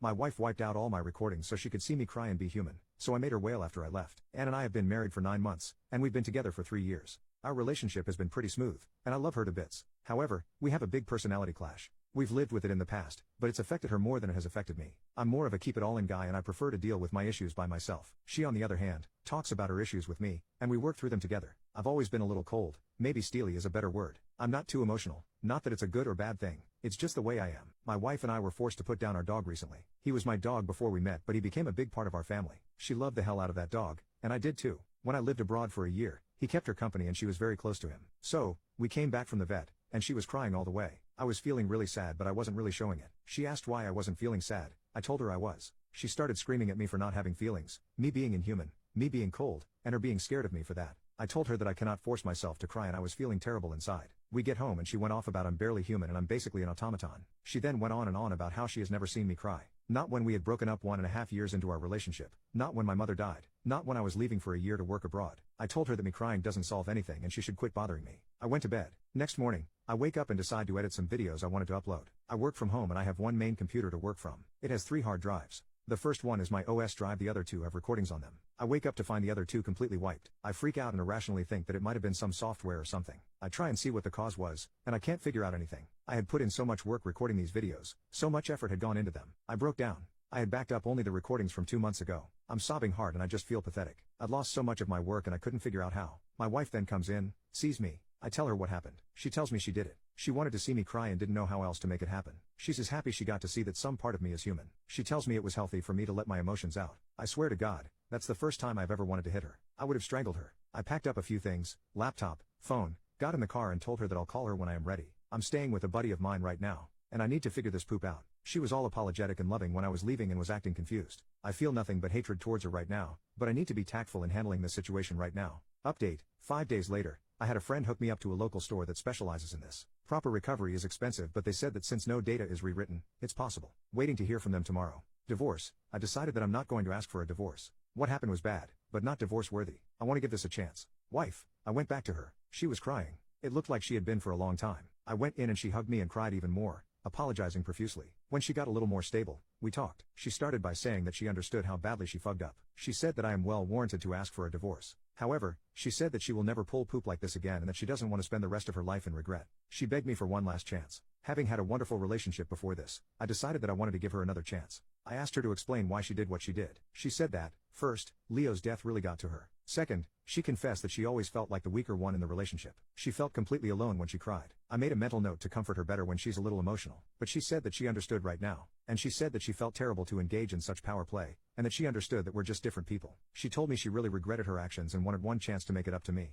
My wife wiped out all my recordings so she could see me cry and be human, so I made her wail after I left. Anne and I have been married for 9 months, and we've been together for 3 years. Our relationship has been pretty smooth, and I love her to bits. However, we have a big personality clash. We've lived with it in the past, but it's affected her more than it has affected me. I'm more of a keep-it-all-in guy and I prefer to deal with my issues by myself. She on the other hand, talks about her issues with me, and we work through them together. I've always been a little cold, maybe steely is a better word. I'm not too emotional, not that it's a good or bad thing, it's just the way I am. My wife and I were forced to put down our dog recently. He was my dog before we met but he became a big part of our family. She loved the hell out of that dog, and I did too. When I lived abroad for a year, he kept her company and she was very close to him. So, we came back from the vet, and she was crying all the way. I was feeling really sad but I wasn't really showing it. She asked why I wasn't feeling sad. I told her I was. She started screaming at me for not having feelings, me being inhuman, me being cold, and her being scared of me for that. I told her that I cannot force myself to cry and I was feeling terrible inside. We get home and she went off about I'm barely human and I'm basically an automaton. She then went on and on about how she has never seen me cry. Not when we had broken up 1.5 years into our relationship. Not when my mother died. Not when I was leaving for a year to work abroad. I told her that me crying doesn't solve anything and she should quit bothering me. I went to bed. Next morning, I wake up and decide to edit some videos I wanted to upload. I work from home and I have one main computer to work from. It has 3 hard drives. The first one is my OS drive, the other 2 have recordings on them. I wake up to find the other 2 completely wiped. I freak out and irrationally think that it might have been some software or something. I try and see what the cause was, and I can't figure out anything. I had put in so much work recording these videos, so much effort had gone into them. I broke down. I had backed up only the recordings from 2 months ago. I'm sobbing hard and I just feel pathetic. I'd lost so much of my work and I couldn't figure out how. My wife then comes in, sees me. I tell her what happened. She tells me she did it. She wanted to see me cry and didn't know how else to make it happen. She's as happy she got to see that some part of me is human. She tells me it was healthy for me to let my emotions out. I swear to God, that's the first time I've ever wanted to hit her. I would have strangled her. I packed up a few things, laptop, phone, got in the car and told her that I'll call her when I am ready. I'm staying with a buddy of mine right now, and I need to figure this poop out. She was all apologetic and loving when I was leaving and was acting confused. I feel nothing but hatred towards her right now, but I need to be tactful in handling this situation right now. Update, 5 days later, I had a friend hook me up to a local store that specializes in this. Proper recovery is expensive but they said that since no data is rewritten, it's possible. Waiting to hear from them tomorrow. Divorce, I decided that I'm not going to ask for a divorce. What happened was bad, but not divorce worthy. I want to give this a chance. Wife, I went back to her. She was crying. It looked like she had been for a long time. I went in and she hugged me and cried even more, apologizing profusely. When she got a little more stable, we talked. She started by saying that she understood how badly she fucked up. She said that I am well warranted to ask for a divorce. However, she said that she will never pull poop like this again and that she doesn't want to spend the rest of her life in regret. She begged me for one last chance. Having had a wonderful relationship before this, I decided that I wanted to give her another chance. I asked her to explain why she did what she did. She said that, first, Leo's death really got to her. Second, she confessed that she always felt like the weaker one in the relationship. She felt completely alone when she cried. I made a mental note to comfort her better when she's a little emotional. But she said that she understood right now. And she said that she felt terrible to engage in such power play, and that she understood that we're just different people. She told me she really regretted her actions and wanted one chance to make it up to me.